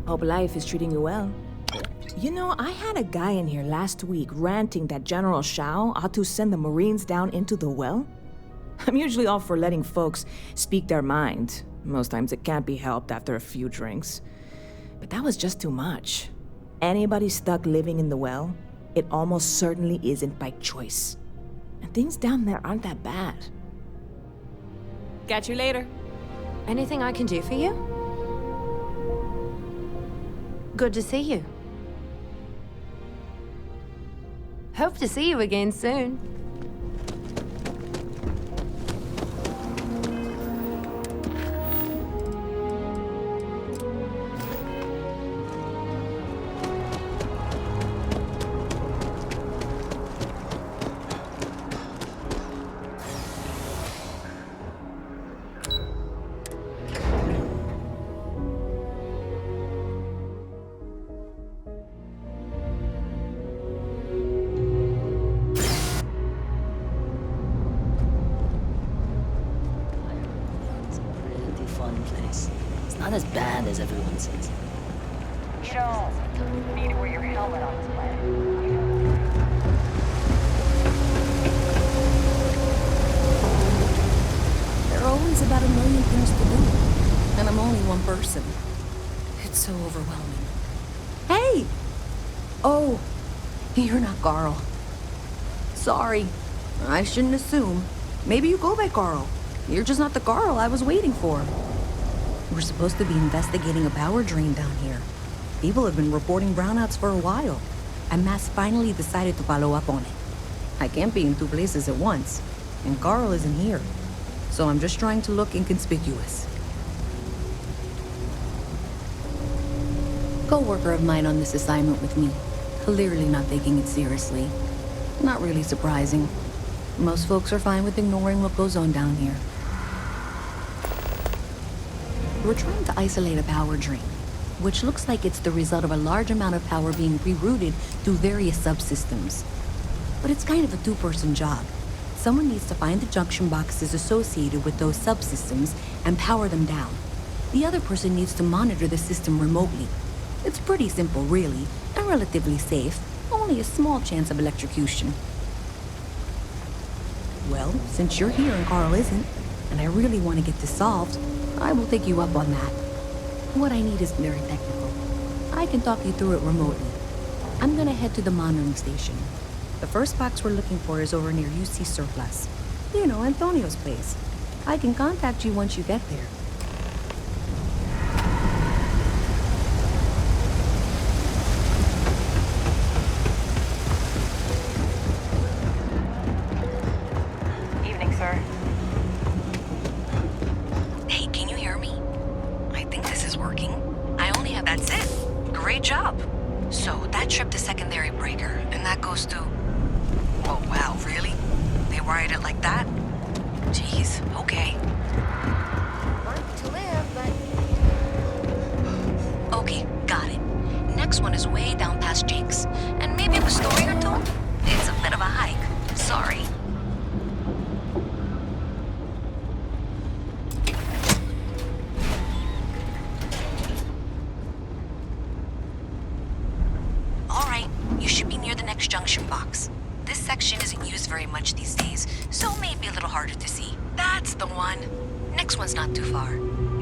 Hope life is treating you well. You know, I had a guy in here last week ranting that General Shao ought to send the Marines down into the well. I'm usually all for letting folks speak their mind. Most times it can't be helped after a few drinks. But that was just too much. Anybody stuck living in the well, it almost certainly isn't by choice. And things down there aren't that bad. Catch you later. Anything I can do for you? Good to see you. Hope to see you again soon. Not as bad as everyone says. You don't need to wear your helmet on this planet. There are always about a million things to do, and I'm only one person. It's so overwhelming. Hey! Oh, you're not Carl. Sorry, I shouldn't assume. Maybe you go by Carl. You're just not the Carl I was waiting for. We're supposed to be investigating a power drain down here. People have been reporting brownouts for a while, and Mass finally decided to follow up on it. I can't be in two places at once, and Carl isn't here, so I'm just trying to look inconspicuous. Co-worker of mine on this assignment with me, clearly not taking it seriously. Not really surprising. Most folks are fine with ignoring what goes on down here. We're trying to isolate a power drain, which looks like it's the result of a large amount of power being rerouted through various subsystems. But it's kind of a two-person job. Someone needs to find the junction boxes associated with those subsystems and power them down. The other person needs to monitor the system remotely. It's pretty simple, really, and relatively safe. Only a small chance of electrocution. Well, since you're here and Carl isn't, and I really want to get this solved, I will take you up on that. What I need is very technical. I can talk you through it remotely. I'm gonna head to the monitoring station. The first box we're looking for is over near UC Surplus. You know, Antonio's place. I can contact you once you get there. Evening, sir. Hey, can you hear me? I think this is working. I only have... That's it. Great job. So, that trip to secondary breaker, and that goes to... Oh, wow, really? They wired it like that? Jeez, okay. Work to live, but... Okay, got it. Next one is way down past Jake's. And maybe a story or two? It's a bit of a hike. Sorry. Alright, you should be near the next junction box. This section isn't used very much these days, so it may be a little harder to see. That's the one. Next one's not too far.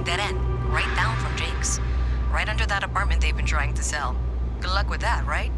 Dead end, right down from Jake's. Right under that apartment they've been trying to sell. Good luck with that, right?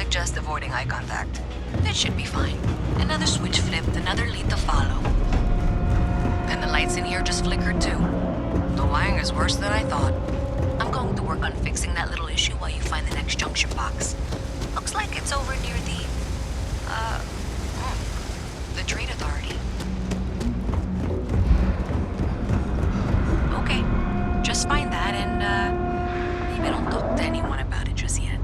just avoiding eye contact. That should be fine. Another switch flipped, another lead to follow. And the lights in here just flickered too. The wiring is worse than I thought. I'm going to work on fixing that little issue while you find the next junction box. Looks like it's over near the Trade Authority. Okay, just find that and, maybe don't talk to anyone about it just yet.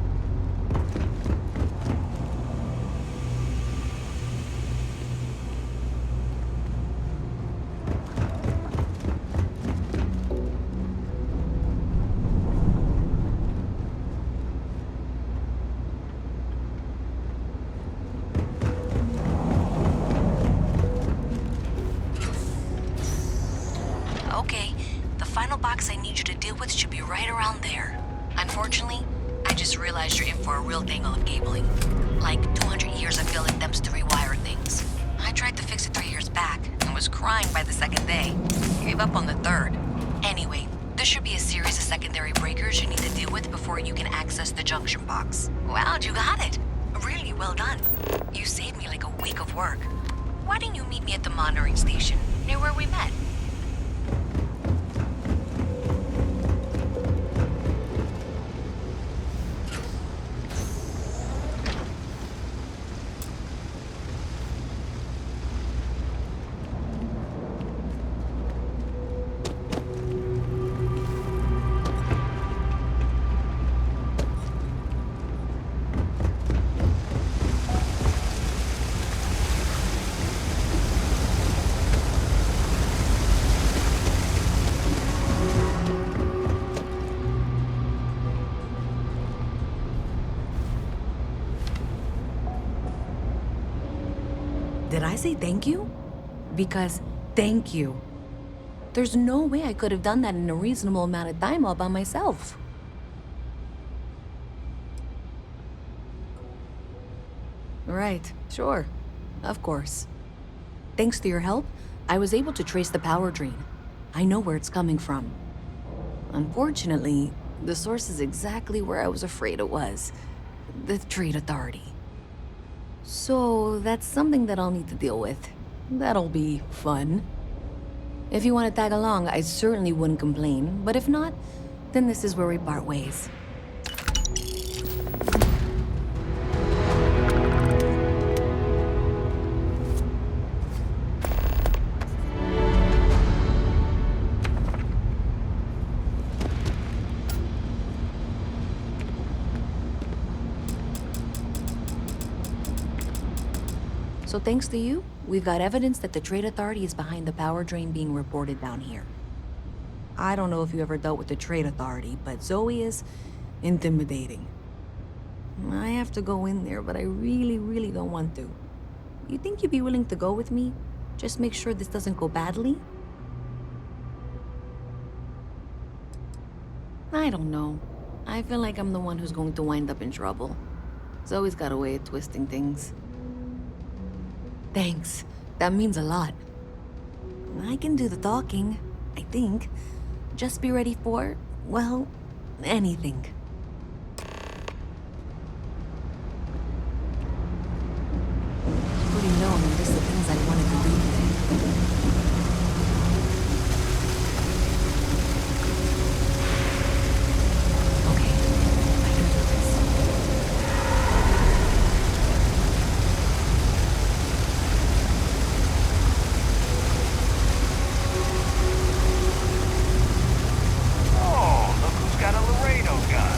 Okay, the final box I need you to deal with should be right around there. Unfortunately, I just realized you're in for a real tangle of cabling. Like 200 years of filling them to rewire things. I tried to fix it 3 years back and was crying by the second day. Gave up on the third. Anyway, there should be a series of secondary breakers you need to deal with before you can access the junction box. Wow, you got it. Really well done. You saved me like a week of work. Why didn't you meet me at the monitoring station, near where we met? Did I say thank you? Because thank you. There's no way I could have done that in a reasonable amount of time all by myself. Right, sure. Of course. Thanks to your help, I was able to trace the power drain. I know where it's coming from. Unfortunately, the source is exactly where I was afraid it was. The Trade Authority. So that's something that I'll need to deal with. That'll be fun. If you want to tag along, I certainly wouldn't complain, but if not, then this is where we part ways. So thanks to you, we've got evidence that the Trade Authority is behind the power drain being reported down here. I don't know if you ever dealt with the Trade Authority, but Zoe is intimidating. I have to go in there, but I really don't want to. You think you'd be willing to go with me? Just make sure this doesn't go badly? I don't know. I feel like I'm the one who's going to wind up in trouble. Zoe's got a way of twisting things. Thanks. That means a lot. I can do the talking, I think. Just be ready for, well, anything. You already know I'm a list of things I wanted to do today. Okay, I can do this. Oh, look who's got a Laredo gun.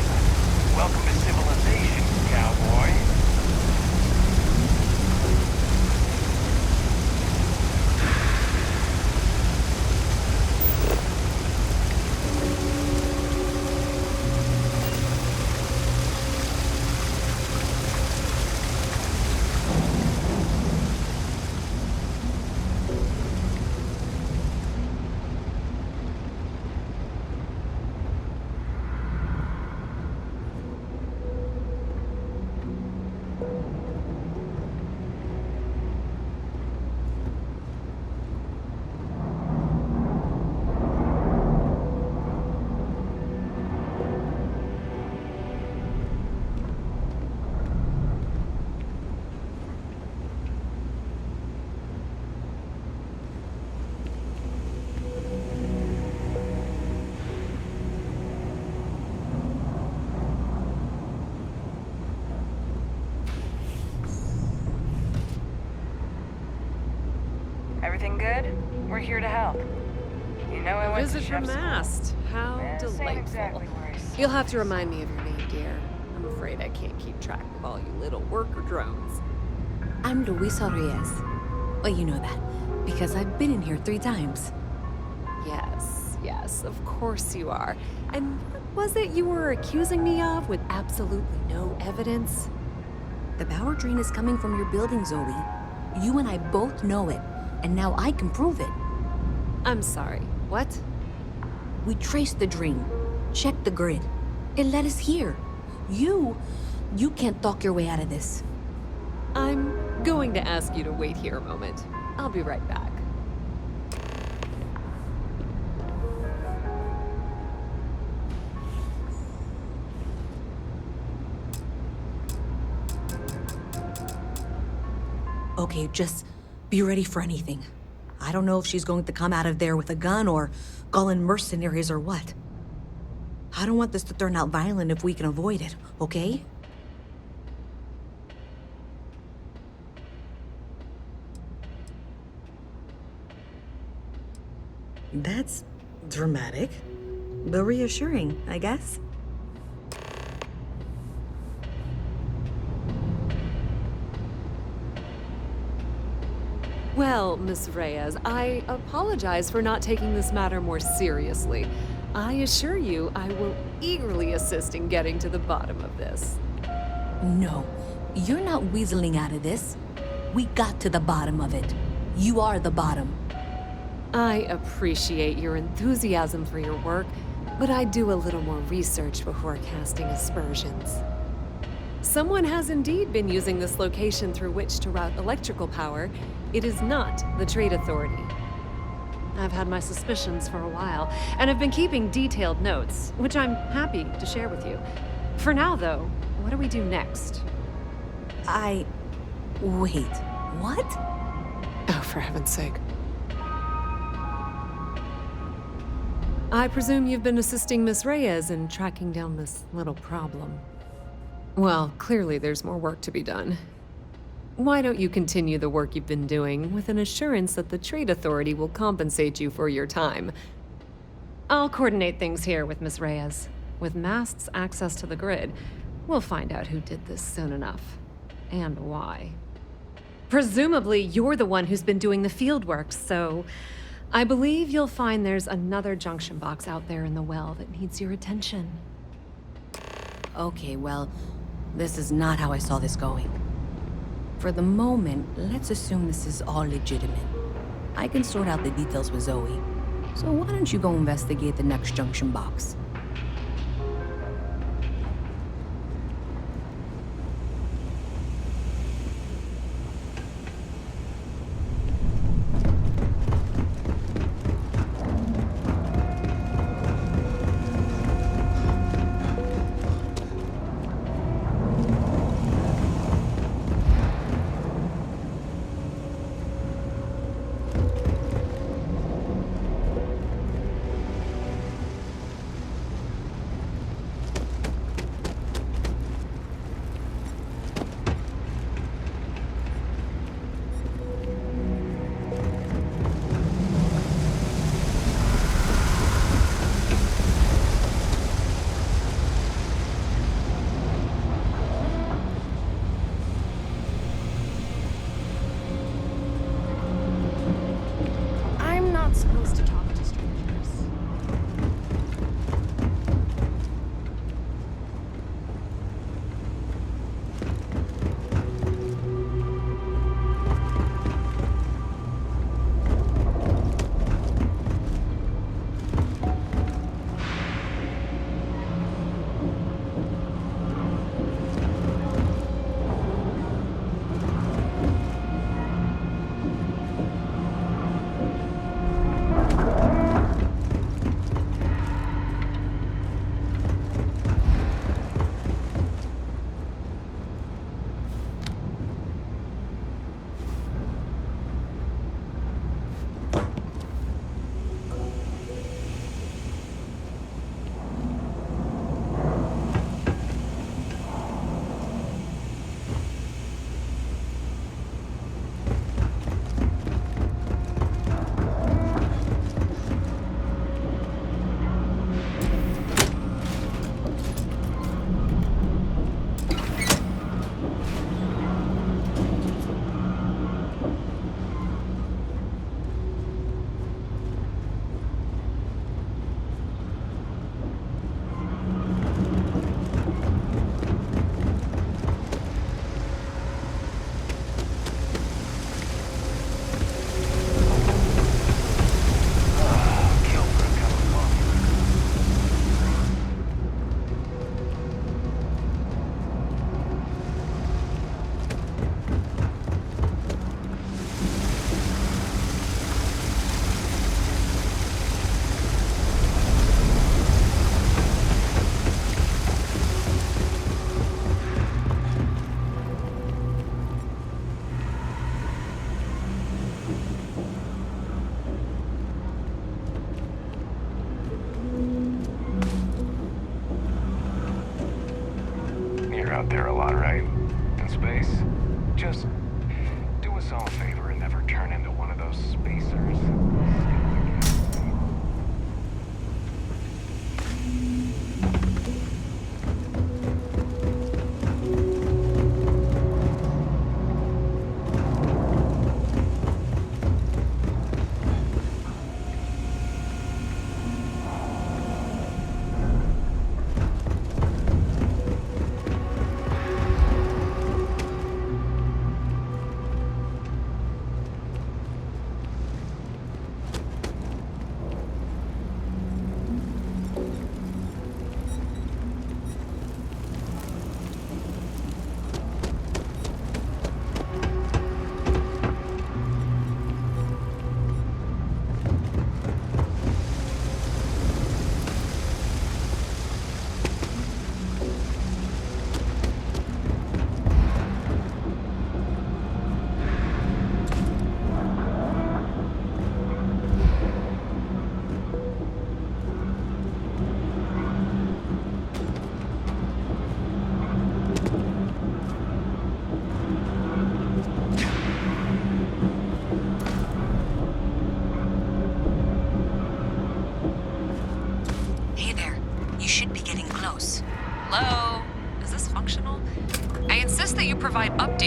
Everything good? We're here to help. You know I A went to visit from chef school. Mast. How This ain't delightful. exactly where I saw You'll have to myself. remind me of your name, dear. I'm afraid I can't keep track of all you little worker drones. I'm Luisa Reyes. Well, you know that, because I've been in here 3 times. Yes, of course you are. And what was it you were accusing me of with absolutely no evidence? The power drain is coming from your building, Zoe. You and I both know it, and now I can prove it. I'm sorry, what? We traced the drain, checked the grid. It led us here. You can't talk your way out of this. I'm going to ask you to wait here a moment. I'll be right back. Okay, just be ready for anything. I don't know if she's going to come out of there with a gun or call in mercenaries or what. I don't want this to turn out violent if we can avoid it, okay? That's dramatic, but reassuring, I guess. Well, Miss Reyes, I apologize for not taking this matter more seriously. I assure you I will eagerly assist in getting to the bottom of this. No, you're not weaseling out of this. We got to the bottom of it. You are the bottom. I appreciate your enthusiasm for your work, but I do a little more research before casting aspersions. Someone has indeed been using this location through which to route electrical power. It is not the Trade Authority. I've had my suspicions for a while, and have been keeping detailed notes, which I'm happy to share with you. For now, though, what do we do next? Wait, what? Oh, for heaven's sake. I presume you've been assisting Miss Reyes in tracking down this little problem. Well, clearly there's more work to be done. Why don't you continue the work you've been doing with an assurance that the Trade Authority will compensate you for your time? I'll coordinate things here with Miss Reyes. With Mast's access to the grid, we'll find out who did this soon enough. And why. Presumably, you're the one who's been doing the field work, so I believe you'll find there's another junction box out there in the well that needs your attention. Okay, well, this is not how I saw this going. For the moment, let's assume this is all legitimate. I can sort out the details with Zoe. So why don't you go investigate the next junction box?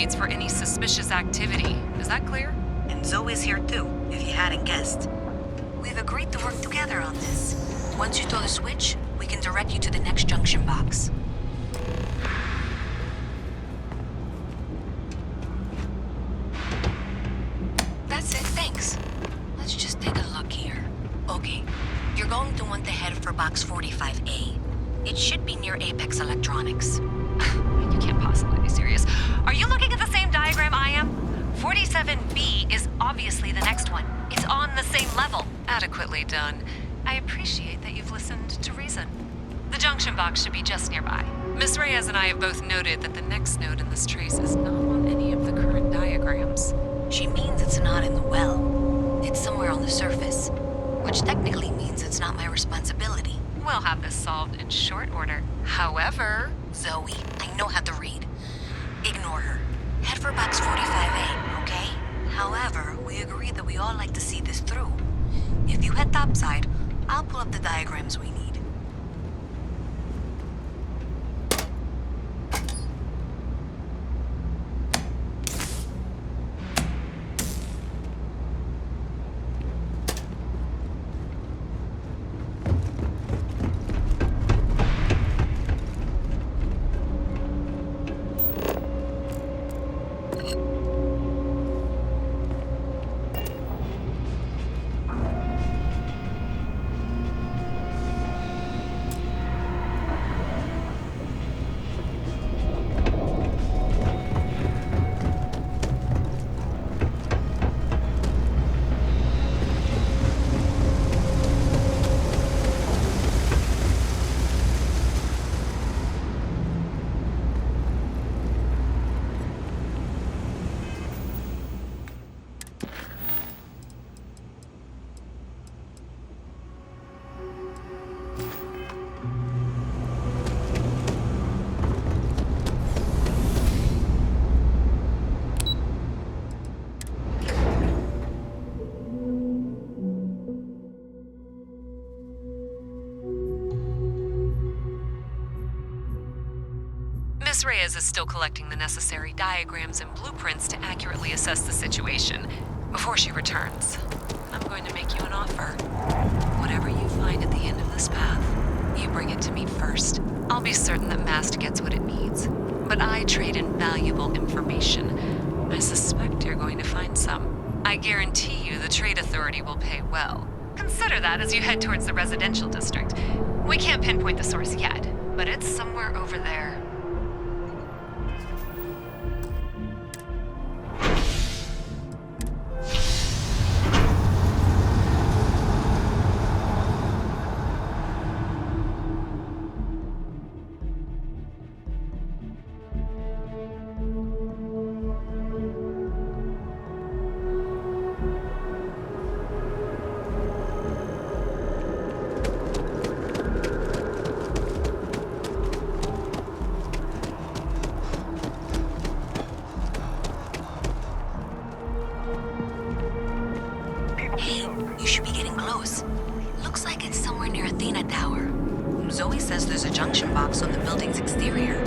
locates for any suspicious activity. Is that clear? And Zoe's here too, if you hadn't guessed. We've agreed to work together on this. Once you throw the switch, we can direct you to the next junction box. That's it, thanks. Let's just take a look here. Okay, you're going to want to head for box 45A. It should be near Apex Electronics. You can't possibly be serious. Are you looking at the same diagram I am? 47B is obviously the next one. It's on the same level. Adequately done. I appreciate that you've listened to reason. The junction box should be just nearby. Miss Reyes and I have both noted that the next node in this trace is not on any of the current diagrams. She means it's not in the well. It's somewhere on the surface, which technically means it's not my responsibility. We'll have this solved in short order. However... Zoe, I know how to read. Ignore her. Head for box 45A, okay? However, we agreed that we all like to see this through. If you head topside, I'll pull up the diagrams we need. Miss Reyes is still collecting the necessary diagrams and blueprints to accurately assess the situation. Before she returns, I'm going to make you an offer. Whatever you find at the end of this path, you bring it to me first. I'll be certain that Mast gets what it needs. But I trade in valuable information. I suspect you're going to find some. I guarantee you the Trade Authority will pay well. Consider that as you head towards the residential district. We can't pinpoint the source yet, but it's somewhere over there. Zoe says there's a junction box on the building's exterior.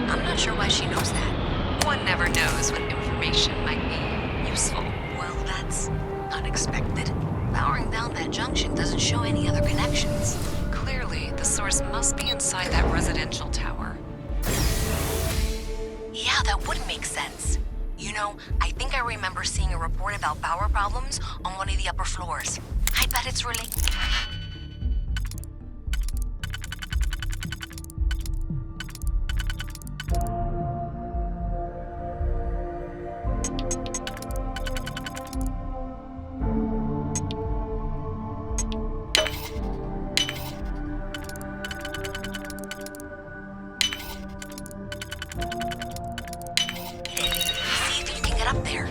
I'm not sure why she knows that. One never knows when information might be useful. Well, that's unexpected. Powering down that junction doesn't show any other connections. Clearly, the source must be inside that residential tower. Yeah, that would make sense. You know, I think I remember seeing a report about power problems on one of the upper floors. I bet it's related. Up there.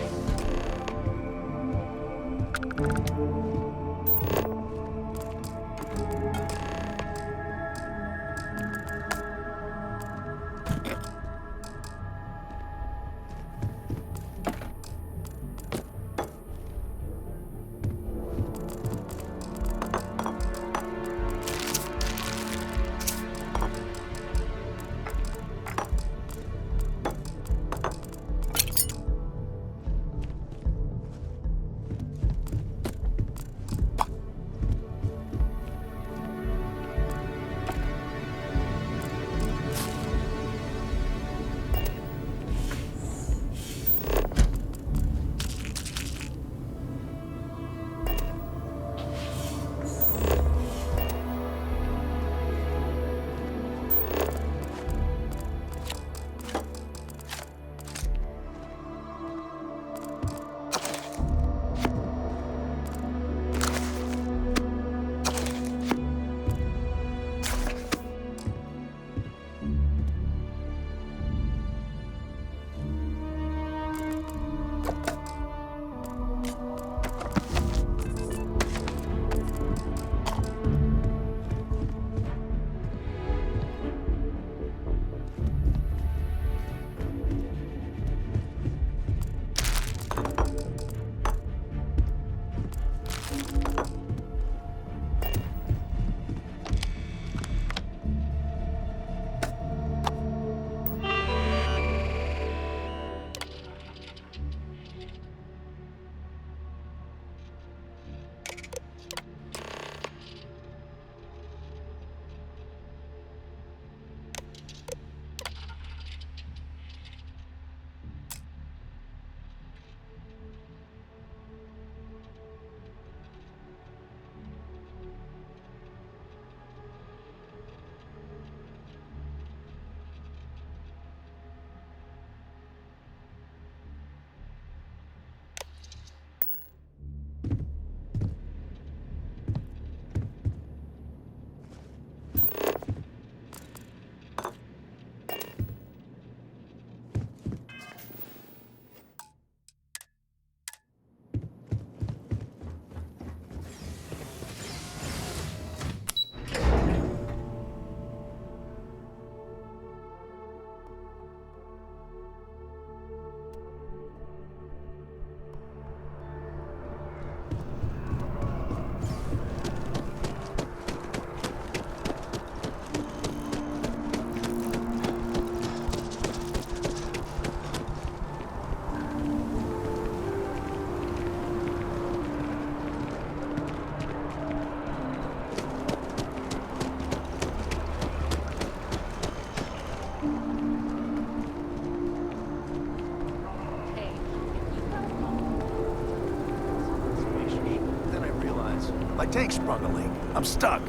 My tank sprung a leak. I'm stuck.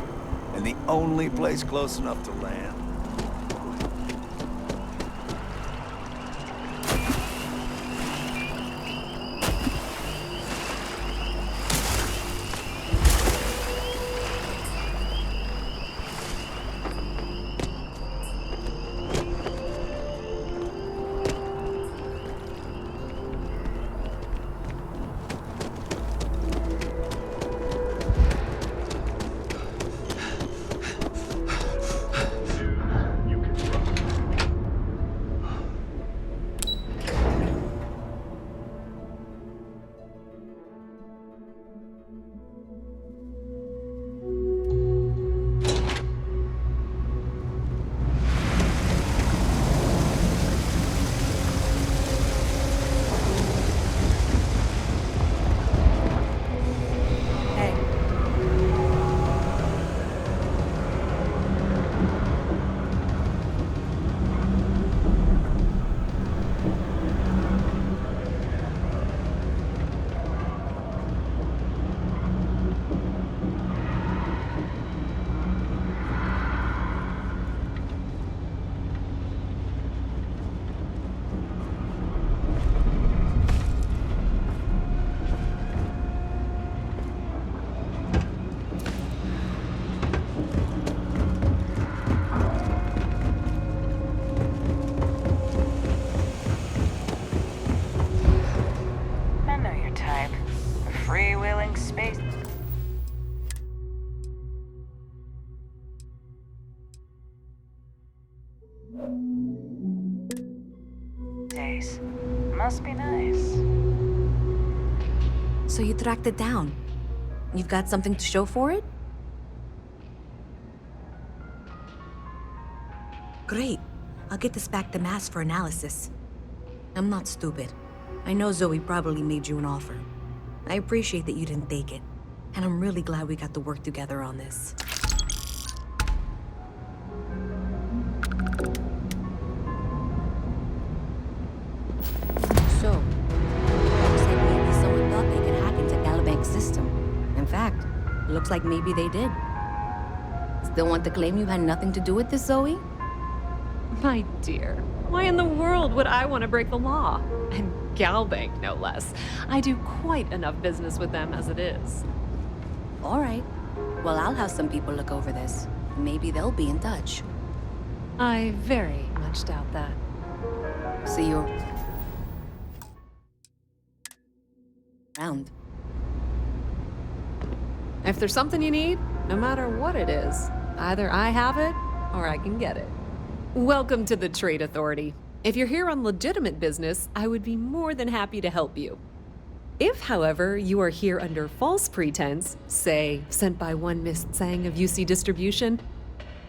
And the only place close enough to land. Freewheeling space. Days. Must be nice. So you tracked it down. You've got something to show for it? Great. I'll get this back to Mass for analysis. I'm not stupid. I know Zoe probably made you an offer. I appreciate that you didn't take it. And I'm really glad we got to work together on this. So, looks like maybe someone thought they could hack into Calibanc's system. In fact, looks like maybe they did. Still want to claim you had nothing to do with this, Zoe? My dear, why in the world would I want to break the law? And Galbank, no less. I do quite enough business with them as it is. All right. Well, I'll have some people look over this. Maybe they'll be in touch. I very much doubt that. See you around. If there's something you need, no matter what it is, either I have it or I can get it. Welcome to the Trade Authority. If you're here on legitimate business, I would be more than happy to help you. If, however, you are here under false pretense, say, sent by one Misc of UC Distribution,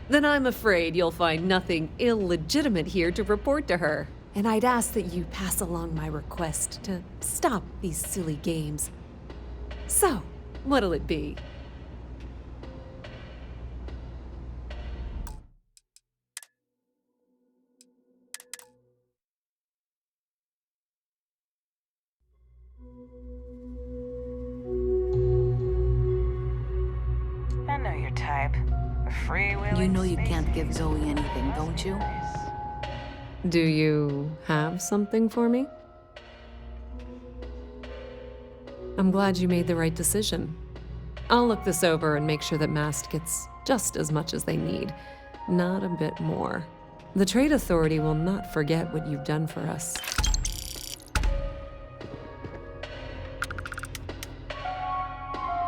then I'm afraid you'll find nothing illegitimate here to report to her. And I'd ask that you pass along my request to stop these silly games. So, what'll it be? I know your type. A freewheeling You know you can't space give racer. Zoe anything, don't you? Do you have something for me? I'm glad you made the right decision. I'll look this over and make sure that Mast gets just as much as they need, not a bit more. The Trade Authority will not forget what you've done for us.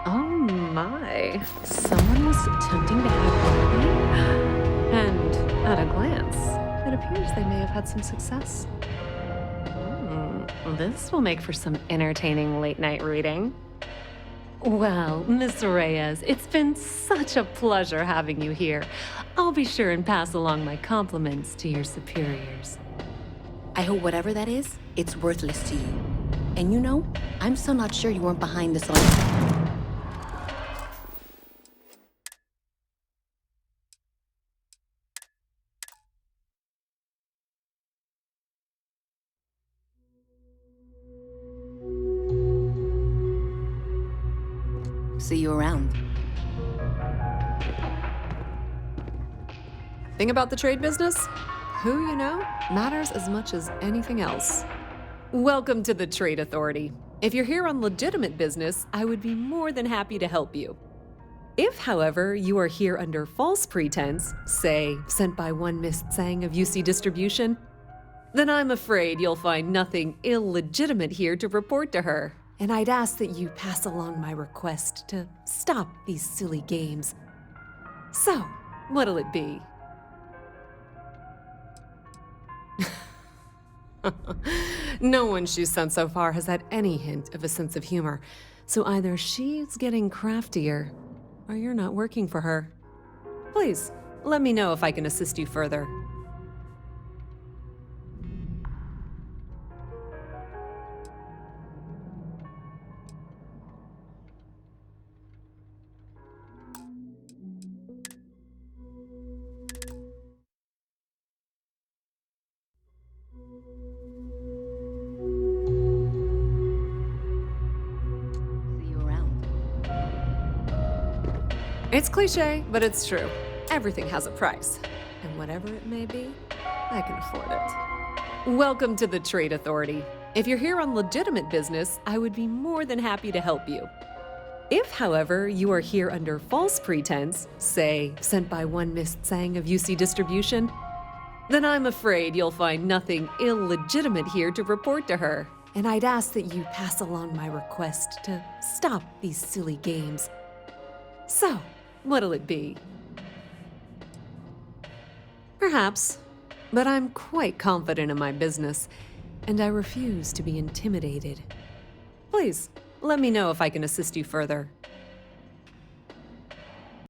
Oh my, someone was attempting to hack me? And at a glance, it appears they may have had some success. This will make for some entertaining late-night reading. Well, Miss Reyes, it's been such a pleasure having you here. I'll be sure and pass along my compliments to your superiors. I hope whatever that is, it's worthless to you. And you know, I'm still not sure you weren't behind this on. See you around. Thing about the trade business? Who you know matters as much as anything else. Welcome to the Trade Authority. If you're here on legitimate business, I would be more than happy to help you. If, however, you are here under false pretense, say, sent by one Miss Tsang of UC Distribution, then I'm afraid you'll find nothing illegitimate here to report to her. And I'd ask that you pass along my request to stop these silly games. So, what'll it be? No one she's sent so far has had any hint of a sense of humor, so either she's getting craftier, or you're not working for her. Please, let me know if I can assist you further. See you around. It's cliche, but it's true. Everything has a price. And whatever it may be, I can afford it. Welcome to the Trade Authority. If you're here on legitimate business, I would be more than happy to help you. If, however, you are here under false pretense, say, sent by one Miss Tsang of UC Distribution, then I'm afraid you'll find nothing illegitimate here to report to her. And I'd ask that you pass along my request to stop these silly games. So, what'll it be? Perhaps, but I'm quite confident in my business, and I refuse to be intimidated. Please, let me know if I can assist you further.